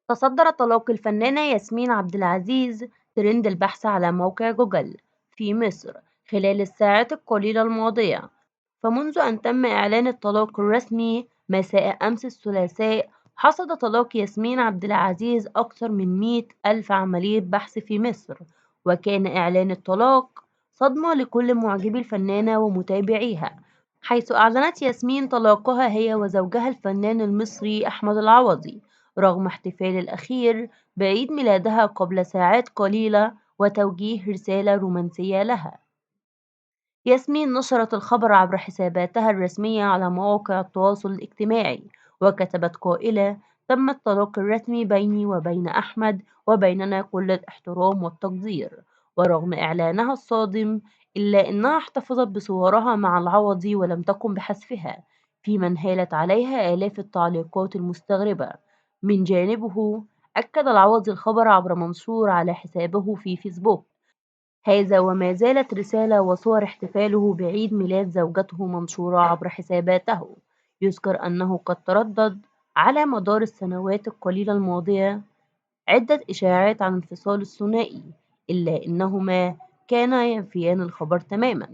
تصدر طلاق الفنانة ياسمين عبد العزيز ترند البحث على موقع جوجل في مصر خلال الساعات القليلة الماضية، فمنذ أن تم إعلان الطلاق الرسمي مساء أمس الثلاثاء، حصد طلاق ياسمين عبد العزيز أكثر من 100 ألف عملية بحث في مصر، وكان إعلان الطلاق صدمة لكل معجبي الفنانة ومتابعيها، حيث أعلنت ياسمين طلاقها هي وزوجها الفنان المصري أحمد العوضي رغم احتفال الأخير بعيد ميلادها قبل ساعات قليلة وتوجيه رسالة رومانسية لها. ياسمين نشرت الخبر عبر حساباتها الرسمية على مواقع التواصل الاجتماعي، وكتبت قائلة: تم الطلاق الرسمي بيني وبين أحمد، وبيننا كل الاحترام والتقدير. ورغم إعلانها الصادم، إلا أنها احتفظت بصورها مع العوضي ولم تقم بحذفها، فيما انهالت عليها آلاف التعليقات المستغربة. من جانبه، أكد العوضي الخبر عبر منشور على حسابه في فيسبوك هذا، وما زالت رسالة وصور احتفاله بعيد ميلاد زوجته منشورة عبر حساباته. يذكر أنه قد تردد على مدار السنوات القليلة الماضية عدة إشاعات عن انفصال الثنائي، إلا أنهما كانا ينفيان الخبر تماما.